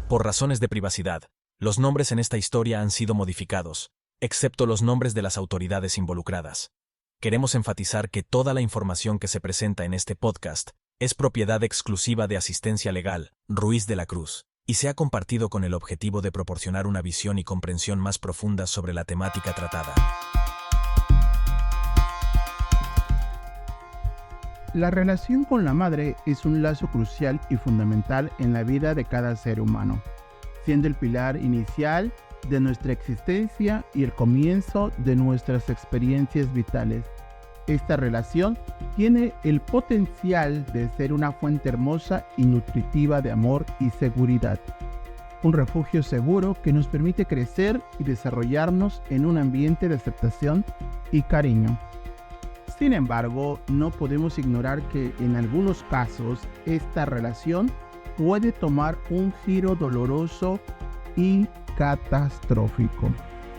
Por razones de privacidad, los nombres en esta historia han sido modificados, excepto los nombres de las autoridades involucradas. Queremos enfatizar que toda la información que se presenta en este podcast es propiedad exclusiva de Asistencia Legal, Ruiz de la Cruz, y se ha compartido con el objetivo de proporcionar una visión y comprensión más profunda sobre la temática tratada. La relación con la madre es un lazo crucial y fundamental en la vida de cada ser humano, siendo el pilar inicial de nuestra existencia y el comienzo de nuestras experiencias vitales. Esta relación tiene el potencial de ser una fuente hermosa y nutritiva de amor y seguridad. Un refugio seguro que nos permite crecer y desarrollarnos en un ambiente de aceptación y cariño. Sin embargo, no podemos ignorar que en algunos casos esta relación puede tomar un giro doloroso y catastrófico,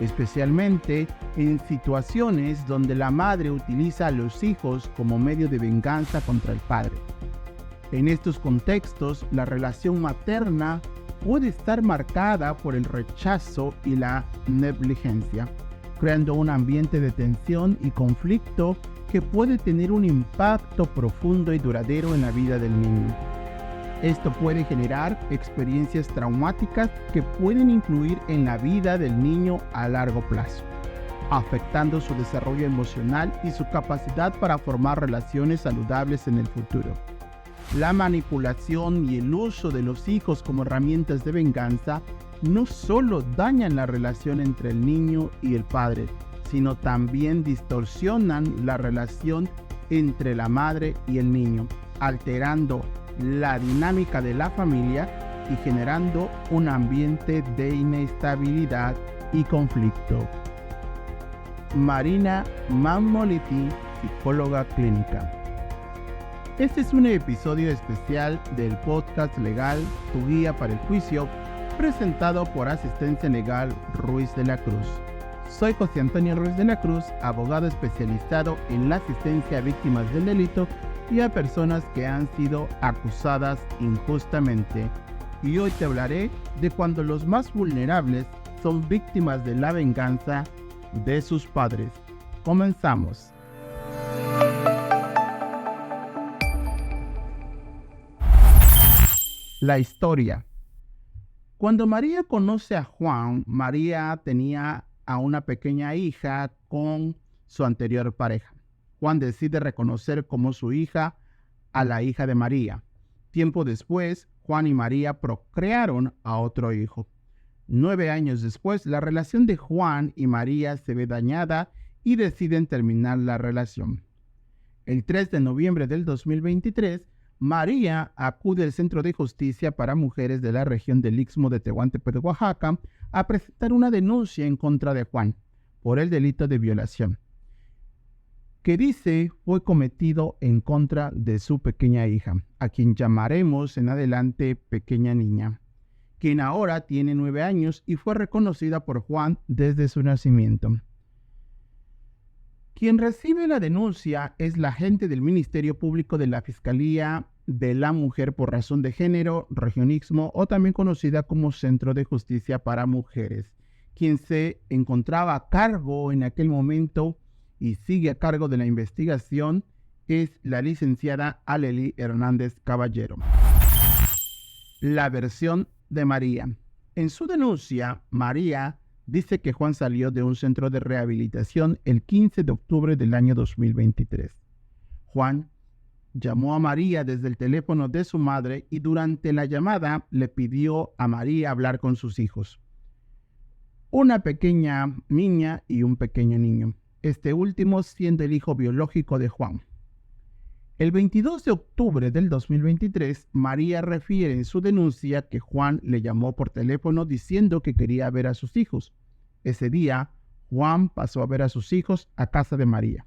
especialmente en situaciones donde la madre utiliza a los hijos como medio de venganza contra el padre. En estos contextos, la relación materna puede estar marcada por el rechazo y la negligencia, creando un ambiente de tensión y conflicto que puede tener un impacto profundo y duradero en la vida del niño. Esto puede generar experiencias traumáticas que pueden influir en la vida del niño a largo plazo, afectando su desarrollo emocional y su capacidad para formar relaciones saludables en el futuro. La manipulación y el uso de los hijos como herramientas de venganza no solo dañan la relación entre el niño y el padre, sino también distorsionan la relación entre la madre y el niño, alterando la dinámica de la familia y generando un ambiente de inestabilidad y conflicto. Marina Mammoliti, psicóloga clínica. Este es un episodio especial del podcast legal Tu Guía para el Juicio, presentado por Asistencia Legal Ruiz de la Cruz. Soy José Antonio Ruiz de la Cruz, abogado especializado en la asistencia a víctimas del delito y a personas que han sido acusadas injustamente. Y hoy te hablaré de cuando los más vulnerables son víctimas de la venganza de sus padres. Comenzamos. La historia. Cuando María conoce a Juan, María tenía a una pequeña hija con su anterior pareja. Juan decide reconocer como su hija a la hija de María. Tiempo después, Juan y María procrearon a otro hijo. 9 años después, la relación de Juan y María se ve dañada y deciden terminar la relación. El 3 de noviembre del 2023, María acude al Centro de Justicia para Mujeres de la región del Istmo de Tehuantepec, Oaxaca, a presentar una denuncia en contra de Juan por el delito de violación, que dice fue cometido en contra de su pequeña hija, a quien llamaremos en adelante pequeña niña, quien ahora tiene 9 años y fue reconocida por Juan desde su nacimiento. Quien recibe la denuncia es la agente del Ministerio Público de la Fiscalía de la Mujer por razón de género, región Istmo, o también conocida como Centro de Justicia para Mujeres, quien se encontraba a cargo en aquel momento y sigue a cargo de la investigación, es la licenciada Aleli Hernández Caballero. La versión de María. En su denuncia, María dice que Juan salió de un centro de rehabilitación el 15 de octubre del año 2023. Juan llamó a María desde el teléfono de su madre y durante la llamada le pidió a María hablar con sus hijos, una pequeña niña y un pequeño niño, este último siendo el hijo biológico de Juan. El 22 de octubre del 2023, María refiere en su denuncia que Juan le llamó por teléfono diciendo que quería ver a sus hijos. Ese día, Juan pasó a ver a sus hijos a casa de María.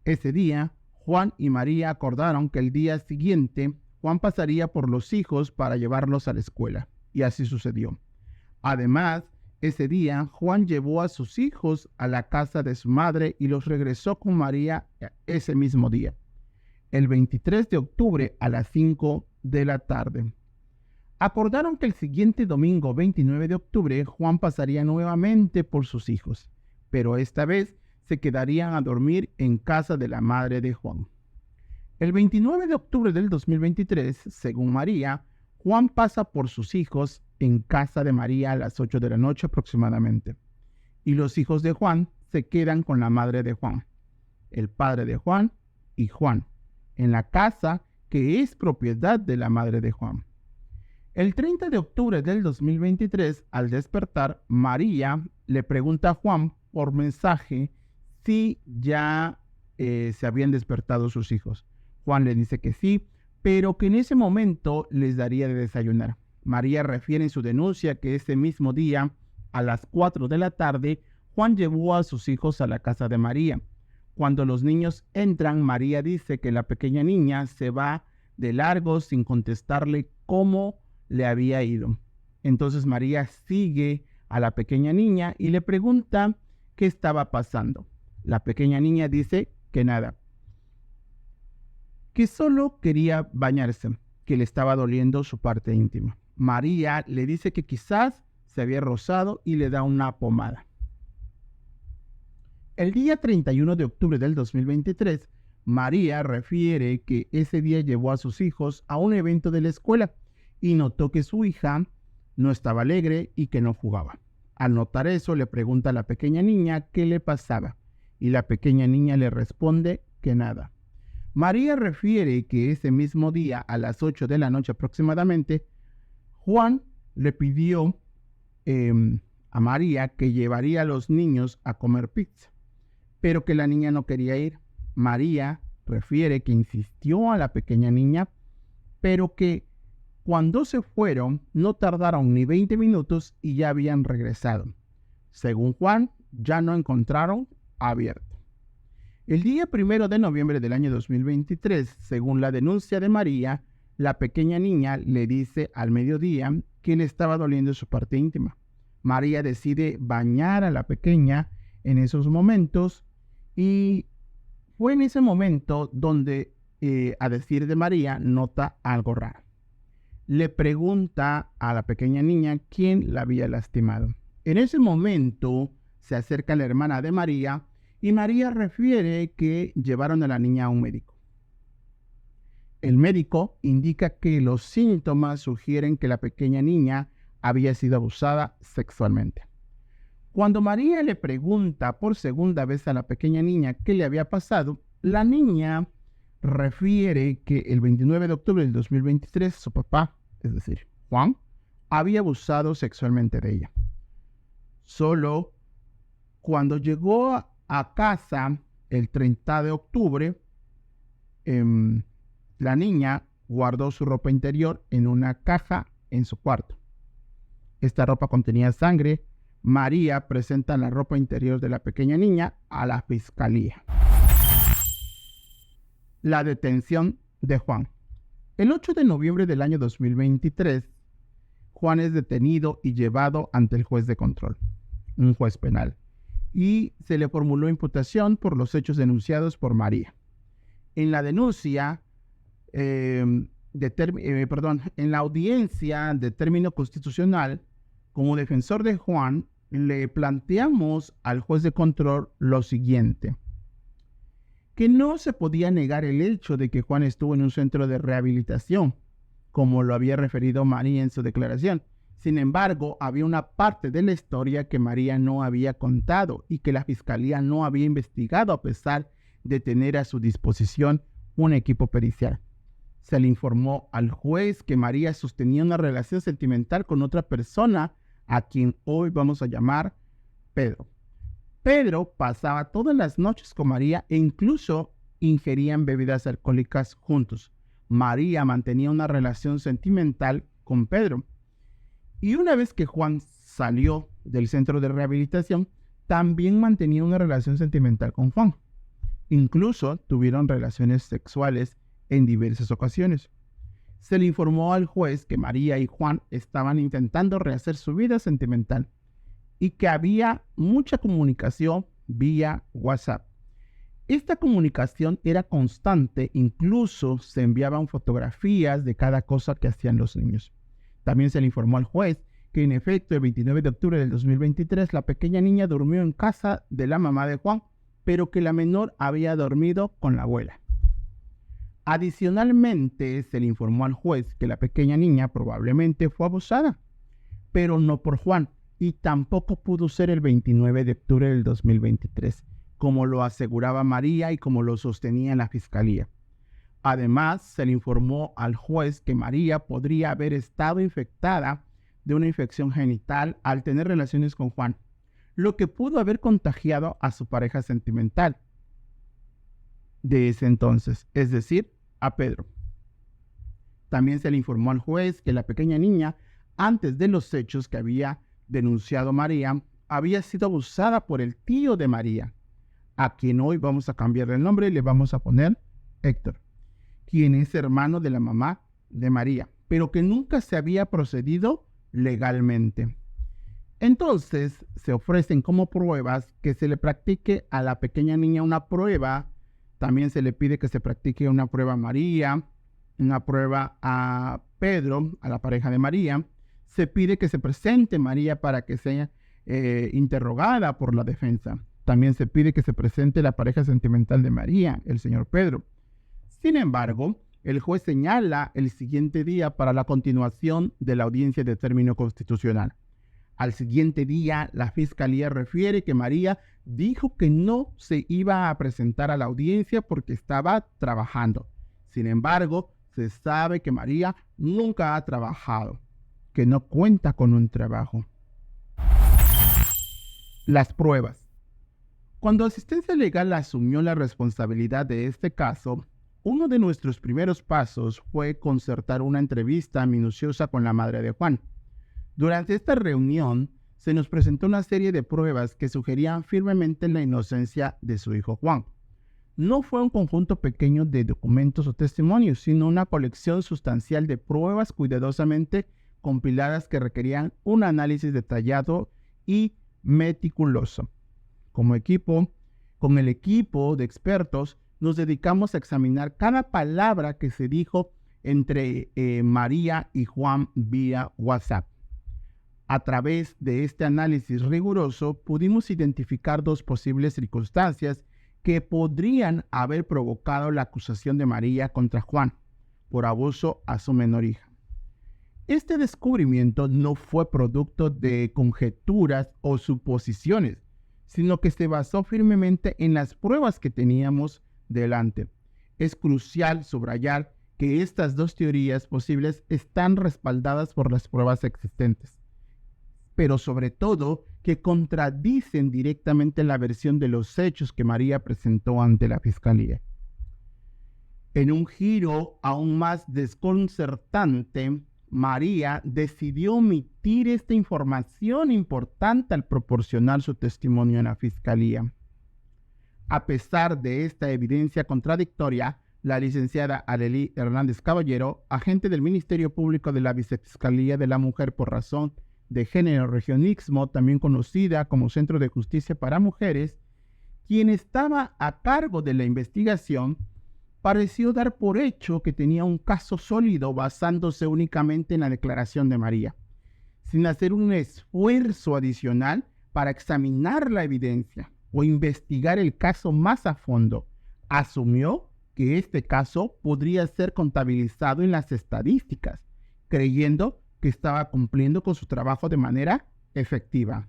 Ese día, Juan y María acordaron que el día siguiente, Juan pasaría por los hijos para llevarlos a la escuela, y así sucedió. Además, ese día, Juan llevó a sus hijos a la casa de su madre y los regresó con María ese mismo día, el 23 de octubre a las 5 de la tarde. Acordaron que el siguiente domingo 29 de octubre Juan pasaría nuevamente por sus hijos, pero esta vez se quedarían a dormir en casa de la madre de Juan. El 29 de octubre del 2023, según María, Juan pasa por sus hijos en casa de María a las 8 de la noche aproximadamente, y los hijos de Juan se quedan con la madre de Juan, el padre de Juan y Juan, en la casa que es propiedad de la madre de Juan. El 30 de octubre del 2023, al despertar, María le pregunta a Juan por mensaje si ya se habían despertado sus hijos. Juan le dice que sí, pero que en ese momento les daría de desayunar. María refiere en su denuncia que ese mismo día, a las 4 de la tarde, Juan llevó a sus hijos a la casa de María. Cuando los niños entran, María dice que la pequeña niña se va de largo sin contestarle cómo le había ido. Entonces María sigue a la pequeña niña y le pregunta qué estaba pasando. La pequeña niña dice que nada, que solo quería bañarse, que le estaba doliendo su parte íntima. María le dice que quizás se había rozado y le da una pomada. El día 31 de octubre del 2023, María refiere que ese día llevó a sus hijos a un evento de la escuela y notó que su hija no estaba alegre y que no jugaba. Al notar eso, le pregunta a la pequeña niña qué le pasaba y la pequeña niña le responde que nada. María refiere que ese mismo día, a las 8 de la noche aproximadamente, Juan le pidió a María que llevaría a los niños a comer pizza, pero que la niña no quería ir. María refiere que insistió a la pequeña niña, pero que cuando se fueron no tardaron ni 20 minutos y ya habían regresado. Según Juan, ya no encontraron abierto. El día 1 de noviembre del año 2023, según la denuncia de María, la pequeña niña le dice al mediodía que le estaba doliendo su parte íntima. María decide bañar a la pequeña en esos momentos y fue en ese momento donde, a decir de María, nota algo raro. Le pregunta a la pequeña niña quién la había lastimado. En ese momento se acerca la hermana de María y María refiere que llevaron a la niña a un médico. El médico indica que los síntomas sugieren que la pequeña niña había sido abusada sexualmente. Cuando María le pregunta por segunda vez a la pequeña niña qué le había pasado, la niña refiere que el 29 de octubre del 2023 su papá, es decir, Juan, había abusado sexualmente de ella. Solo cuando llegó a casa el 30 de octubre, la niña guardó su ropa interior en una caja en su cuarto. Esta ropa contenía sangre. María presenta la ropa interior de la pequeña niña a la fiscalía. La detención de Juan. El 8 de noviembre del año 2023, Juan es detenido y llevado ante el juez de control, un juez penal, y se le formuló imputación por los hechos denunciados por María. En la denuncia, en la audiencia de término constitucional, como defensor de Juan, le planteamos al juez de control lo siguiente: que no se podía negar el hecho de que Juan estuvo en un centro de rehabilitación, como lo había referido María en su declaración. Sin embargo, había una parte de la historia que María no había contado y que la fiscalía no había investigado a pesar de tener a su disposición un equipo pericial. Se le informó al juez que María sostenía una relación sentimental con otra persona a quien hoy vamos a llamar Pedro. Pedro pasaba todas las noches con María e incluso ingerían bebidas alcohólicas juntos. María mantenía una relación sentimental con Pedro. Y una vez que Juan salió del centro de rehabilitación, también mantenía una relación sentimental con Juan. Incluso tuvieron relaciones sexuales en diversas ocasiones. Se le informó al juez que María y Juan estaban intentando rehacer su vida sentimental y que había mucha comunicación vía WhatsApp. Esta comunicación era constante, incluso se enviaban fotografías de cada cosa que hacían los niños. También se le informó al juez que en efecto el 29 de octubre del 2023 la pequeña niña durmió en casa de la mamá de Juan, pero que la menor había dormido con la abuela. Adicionalmente, se le informó al juez que la pequeña niña probablemente fue abusada, pero no por Juan, y tampoco pudo ser el 29 de octubre del 2023, como lo aseguraba María y como lo sostenía la fiscalía. Además, se le informó al juez que María podría haber estado infectada de una infección genital al tener relaciones con Juan, lo que pudo haber contagiado a su pareja sentimental de ese entonces, es decir, a Pedro. También se le informó al juez que la pequeña niña, antes de los hechos que había denunciado María, había sido abusada por el tío de María, a quien hoy vamos a cambiar el nombre y le vamos a poner Héctor, quien es hermano de la mamá de María, pero que nunca se había procedido legalmente. Entonces se ofrecen como pruebas que se le practique a la pequeña niña una prueba. También se le pide que se practique una prueba a María, una prueba a Pedro, a la pareja de María. Se pide que se presente María para que sea interrogada por la defensa. También se pide que se presente la pareja sentimental de María, el señor Pedro. Sin embargo, el juez señala el siguiente día para la continuación de la audiencia de término constitucional. Al siguiente día, la fiscalía refiere que María dijo que no se iba a presentar a la audiencia porque estaba trabajando. Sin embargo, se sabe que María nunca ha trabajado, que no cuenta con un trabajo. Las pruebas. Cuando Asistencia Legal asumió la responsabilidad de este caso, uno de nuestros primeros pasos fue concertar una entrevista minuciosa con la madre de Juan. Durante esta reunión, se nos presentó una serie de pruebas que sugerían firmemente la inocencia de su hijo Juan. No fue un conjunto pequeño de documentos o testimonios, sino una colección sustancial de pruebas cuidadosamente compiladas que requerían un análisis detallado y meticuloso. Con el equipo de expertos, nos dedicamos a examinar cada palabra que se dijo entre María y Juan vía WhatsApp. A través de este análisis riguroso, pudimos identificar dos posibles circunstancias que podrían haber provocado la acusación de María contra Juan por abuso a su menor hija. Este descubrimiento no fue producto de conjeturas o suposiciones, sino que se basó firmemente en las pruebas que teníamos delante. Es crucial subrayar que estas dos teorías posibles están respaldadas por las pruebas existentes, pero sobre todo que contradicen directamente la versión de los hechos que María presentó ante la fiscalía. En un giro aún más desconcertante, María decidió omitir esta información importante al proporcionar su testimonio en la fiscalía. A pesar de esta evidencia contradictoria, la licenciada Arely Hernández Caballero, agente del Ministerio Público de la Vicefiscalía de la Mujer por razón de género región Istmo, también conocida como Centro de Justicia para Mujeres, quien estaba a cargo de la investigación, pareció dar por hecho que tenía un caso sólido basándose únicamente en la declaración de María, sin hacer un esfuerzo adicional para examinar la evidencia o investigar el caso más a fondo. Asumió que este caso podría ser contabilizado en las estadísticas, creyendo que estaba cumpliendo con su trabajo de manera efectiva.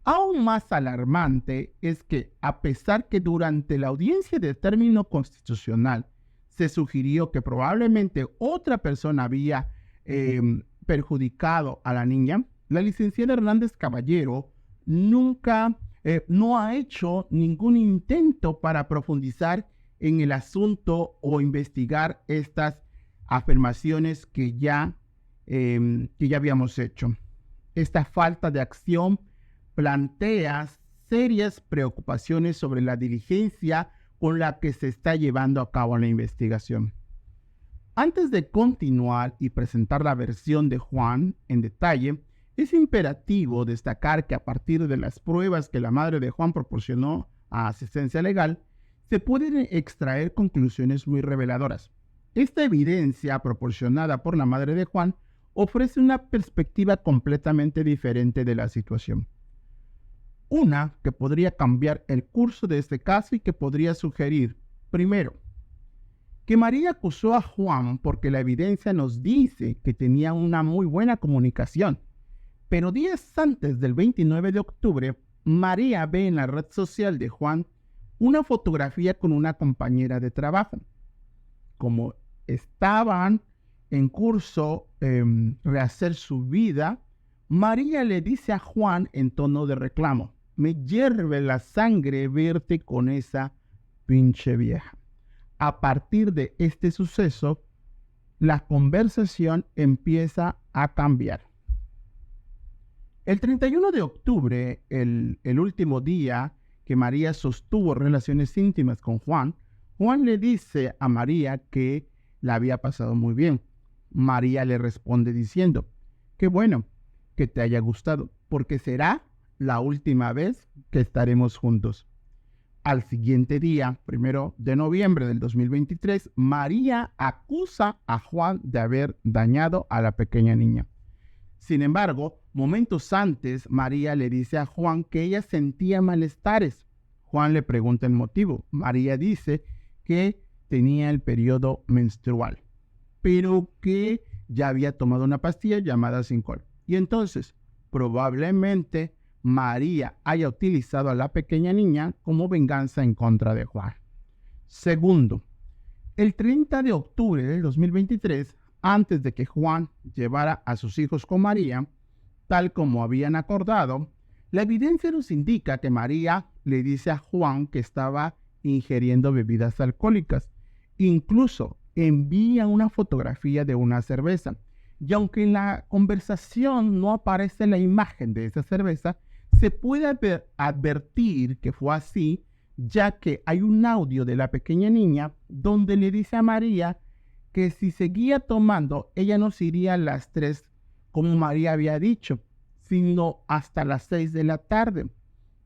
Aún más alarmante es que, a pesar que durante la audiencia de término constitucional se sugirió que probablemente otra persona había perjudicado a la niña, la licenciada Hernández Caballero nunca no ha hecho ningún intento para profundizar en el asunto o investigar estas afirmaciones que ya habíamos hecho. Esta falta de acción plantea serias preocupaciones sobre la diligencia con la que se está llevando a cabo la investigación. Antes de continuar y presentar la versión de Juan en detalle, es imperativo destacar que a partir de las pruebas que la madre de Juan proporcionó a Asistencia Legal, se pueden extraer conclusiones muy reveladoras. Esta evidencia proporcionada por la madre de Juan ofrece una perspectiva completamente diferente de la situación. Una que podría cambiar el curso de este caso y que podría sugerir, primero, que María acusó a Juan porque la evidencia nos dice que tenía una muy buena comunicación. Pero días antes del 29 de octubre, María ve en la red social de Juan una fotografía con una compañera de trabajo. Como estaban en curso rehacer su vida, María le dice a Juan en tono de reclamo: me hierve la sangre verte con esa pinche vieja. A partir de este suceso, la conversación empieza a cambiar. El 31 de octubre, el último día que María sostuvo relaciones íntimas con Juan, Juan le dice a María que la había pasado muy bien. María le responde diciendo: qué bueno que te haya gustado, porque será la última vez que estaremos juntos. Al siguiente día, 1 de noviembre del 2023, María acusa a Juan de haber dañado a la pequeña niña. Sin embargo, momentos antes, María le dice a Juan que ella sentía malestares. Juan le pregunta el motivo. María dice que tenía el periodo menstrual, pero que ya había tomado una pastilla llamada Sincol. Y entonces, probablemente, María haya utilizado a la pequeña niña como venganza en contra de Juan. Segundo, el 30 de octubre del 2023, antes de que Juan llevara a sus hijos con María, tal como habían acordado, la evidencia nos indica que María le dice a Juan que estaba ingiriendo bebidas alcohólicas. Incluso envía una fotografía de una cerveza. Y aunque en la conversación no aparece la imagen de esa cerveza, se puede advertir que fue así, ya que hay un audio de la pequeña niña donde le dice a María que si seguía tomando, ella no se iría a las 3, como María había dicho, sino hasta las 6 de la tarde,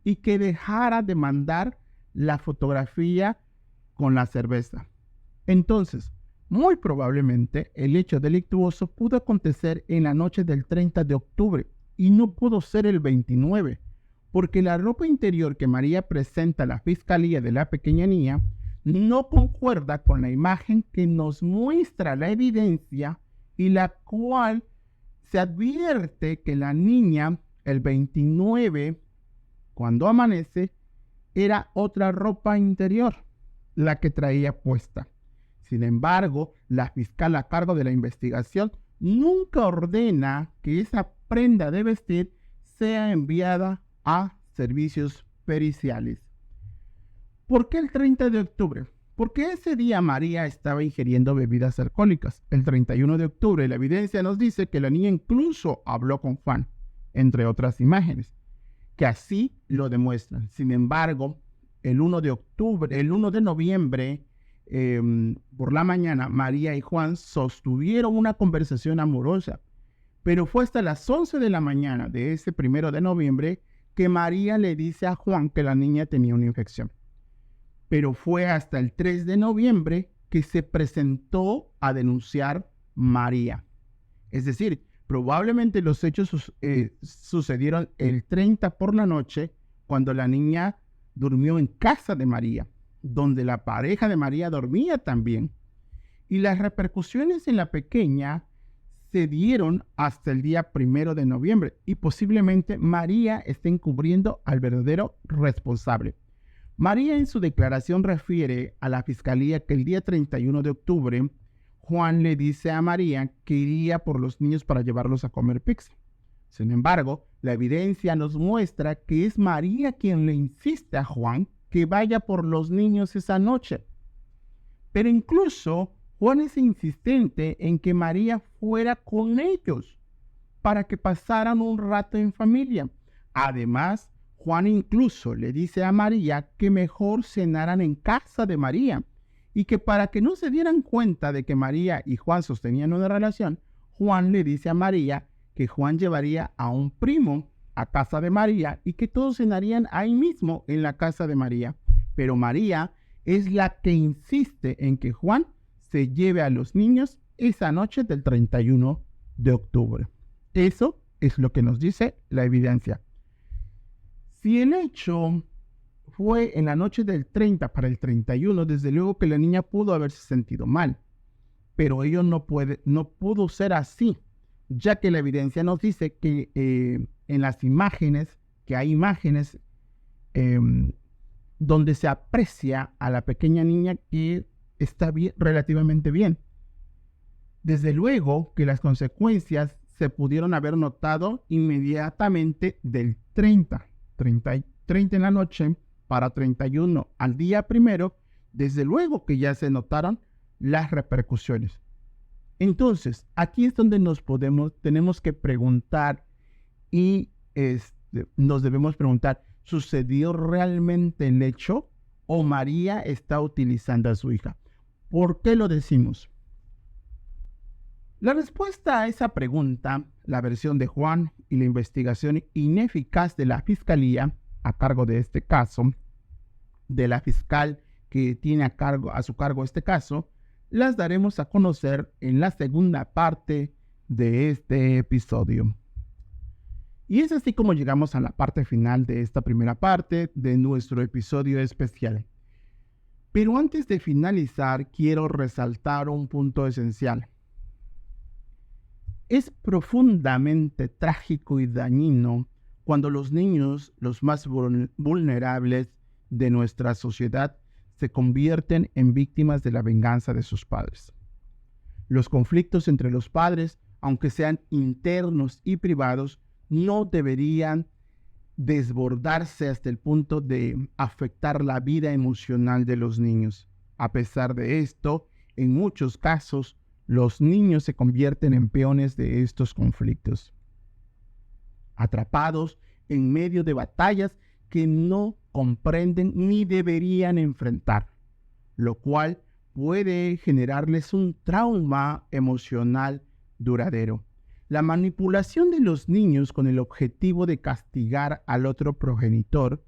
y que dejara de mandar la fotografía con la cerveza. Entonces, muy probablemente el hecho delictuoso pudo acontecer en la noche del 30 de octubre y no pudo ser el 29, porque la ropa interior que María presenta a la fiscalía de la pequeña niña no concuerda con la imagen que nos muestra la evidencia y la cual se advierte que la niña el 29, cuando amanece, era otra ropa interior la que traía puesta. Sin embargo, la fiscal a cargo de la investigación nunca ordena que esa prenda de vestir sea enviada a servicios periciales. ¿Por qué el 30 de octubre? Porque ese día María estaba ingiriendo bebidas alcohólicas. El 31 de octubre la evidencia nos dice que la niña incluso habló con Juan, entre otras imágenes, que así lo demuestran. Sin embargo, el 1 de noviembre, por la mañana, María y Juan sostuvieron una conversación amorosa, pero fue hasta las 11 de la mañana de ese 1 de noviembre que María le dice a Juan que la niña tenía una infección. Pero fue hasta el 3 de noviembre que se presentó a denunciar María. Es decir, probablemente los hechos sucedieron el 30 por la noche, cuando la niña durmió en casa de María, donde la pareja de María dormía también. Y las repercusiones en la pequeña se dieron hasta el día 1 de noviembre y posiblemente María esté encubriendo al verdadero responsable. María en su declaración refiere a la fiscalía que el día 31 de octubre Juan le dice a María que iría por los niños para llevarlos a comer pizza. Sin embargo, la evidencia nos muestra que es María quien le insiste a Juan que vaya por los niños esa noche. Pero incluso Juan es insistente en que María fuera con ellos para que pasaran un rato en familia. Además, Juan incluso le dice a María que mejor cenaran en casa de María y que para que no se dieran cuenta de que María y Juan sostenían una relación, Juan le dice a María que Juan llevaría a un primo a casa de María y que todos cenarían ahí mismo en la casa de María. Pero María es la que insiste en que Juan se lleve a los niños esa noche del 31 de octubre. Eso es lo que nos dice la evidencia. Si el hecho fue en la noche del 30 para el 31, desde luego que la niña pudo haberse sentido mal, pero ello no pudo ser así, ya que la evidencia nos dice que en las imágenes, que hay imágenes donde se aprecia a la pequeña niña que está bien, relativamente bien. Desde luego que las consecuencias se pudieron haber notado inmediatamente del 30 en la noche para 31 al día primero, desde luego que ya se notaron las repercusiones. Entonces, aquí es donde tenemos que preguntar y nos debemos preguntar, ¿sucedió realmente el hecho o María está utilizando a su hija? ¿Por qué lo decimos? La respuesta a esa pregunta, la versión de Juan y la investigación ineficaz de la Fiscalía a cargo de este caso, de la fiscal que tiene a su cargo este caso, las daremos a conocer en la segunda parte de este episodio. Y es así como llegamos a la parte final de esta primera parte de nuestro episodio especial. Pero antes de finalizar, quiero resaltar un punto esencial. Es profundamente trágico y dañino cuando los niños, los más vulnerables de nuestra sociedad, se convierten en víctimas de la venganza de sus padres. Los conflictos entre los padres, aunque sean internos y privados, no deberían desbordarse hasta el punto de afectar la vida emocional de los niños. A pesar de esto, en muchos casos, los niños se convierten en peones de estos conflictos, atrapados en medio de batallas que no comprenden ni deberían enfrentar, lo cual puede generarles un trauma emocional duradero. La manipulación de los niños con el objetivo de castigar al otro progenitor,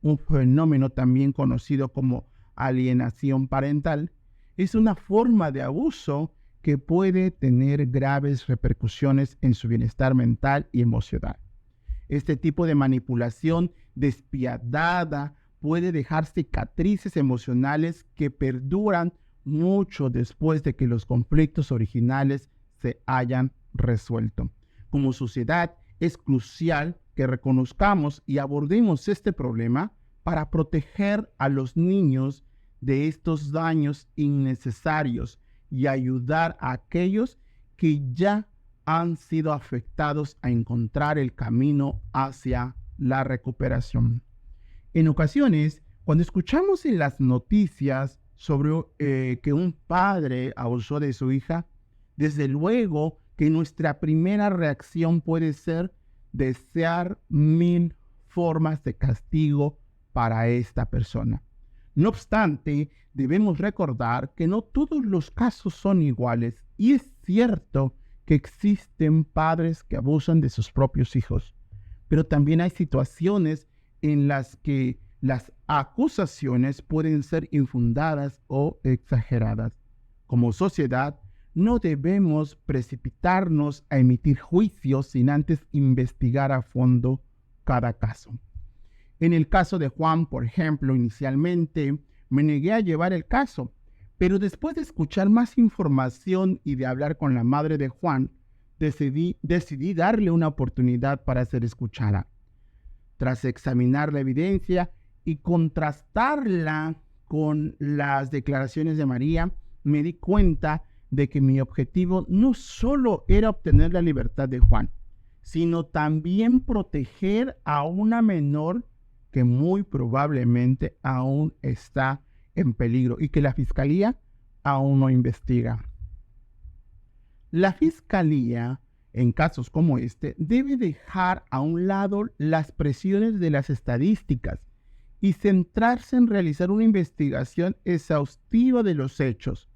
un fenómeno también conocido como alienación parental, es una forma de abuso que puede tener graves repercusiones en su bienestar mental y emocional. Este tipo de manipulación despiadada puede dejar cicatrices emocionales que perduran mucho después de que los conflictos originales se hayan resuelto. Como sociedad, es crucial que reconozcamos y abordemos este problema para proteger a los niños de estos daños innecesarios y ayudar a aquellos que ya han sido afectados a encontrar el camino hacia la recuperación. En ocasiones, cuando escuchamos en las noticias sobre que un padre abusó de su hija, desde luego que nuestra primera reacción puede ser desear 1000 formas de castigo para esta persona. No obstante, debemos recordar que no todos los casos son iguales y es cierto que existen padres que abusan de sus propios hijos, pero también hay situaciones en las que las acusaciones pueden ser infundadas o exageradas. Como sociedad, no debemos precipitarnos a emitir juicios sin antes investigar a fondo cada caso. En el caso de Juan, por ejemplo, inicialmente me negué a llevar el caso, pero después de escuchar más información y de hablar con la madre de Juan, decidí darle una oportunidad para ser escuchada. Tras examinar la evidencia y contrastarla con las declaraciones de María, me di cuenta de que mi objetivo no solo era obtener la libertad de Juan, sino también proteger a una menor que muy probablemente aún está en peligro y que la Fiscalía aún no investiga. La Fiscalía, en casos como este, debe dejar a un lado las presiones de las estadísticas y centrarse en realizar una investigación exhaustiva de los hechos.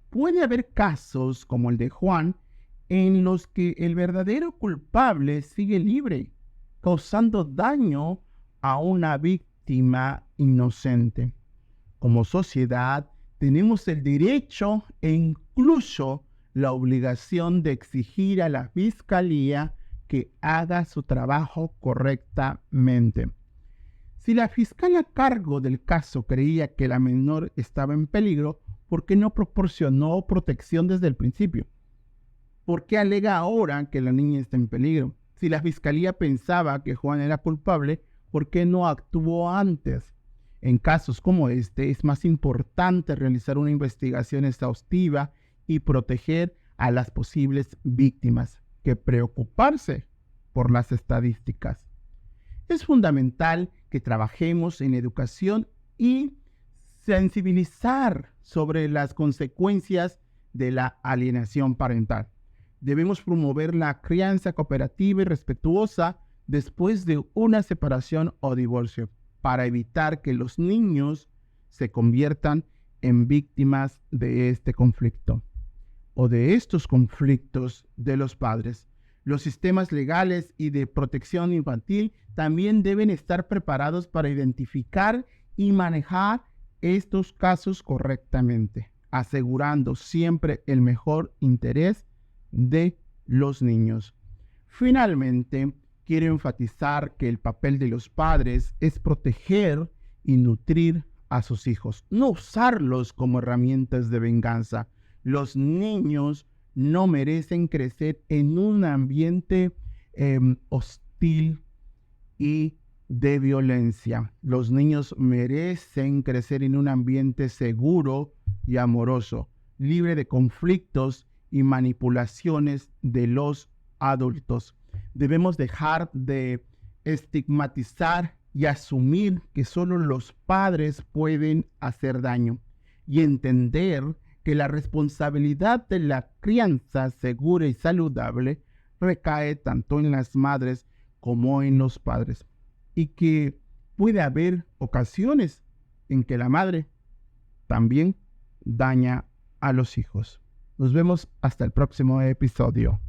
Puede haber casos como el de Juan en los que el verdadero culpable sigue libre, causando daño a una víctima inocente. Como sociedad, tenemos el derecho e incluso la obligación de exigir a la fiscalía que haga su trabajo correctamente. Si la fiscal a cargo del caso creía que la menor estaba en peligro, ¿por qué no proporcionó protección desde el principio? ¿Por qué alega ahora que la niña está en peligro? Si la fiscalía pensaba que Juan era culpable, ¿por qué no actuó antes? En casos como este, es más importante realizar una investigación exhaustiva y proteger a las posibles víctimas que preocuparse por las estadísticas. Es fundamental que trabajemos en educación y sensibilizar sobre las consecuencias de la alienación parental. Debemos promover la crianza cooperativa y respetuosa después de una separación o divorcio, para evitar que los niños se conviertan en víctimas de este conflicto o de estos conflictos de los padres. Los sistemas legales y de protección infantil también deben estar preparados para identificar y manejar estos casos correctamente, asegurando siempre el mejor interés de los niños. Finalmente, quiero enfatizar que el papel de los padres es proteger y nutrir a sus hijos, no usarlos como herramientas de venganza. Los niños no merecen crecer en un ambiente hostil y de violencia. Los niños merecen crecer en un ambiente seguro y amoroso, libre de conflictos y manipulaciones de los adultos. Debemos dejar de estigmatizar y asumir que solo los padres pueden hacer daño y entender que la responsabilidad de la crianza segura y saludable recae tanto en las madres como en los padres, y que puede haber ocasiones en que la madre también daña a los hijos. Nos vemos hasta el próximo episodio.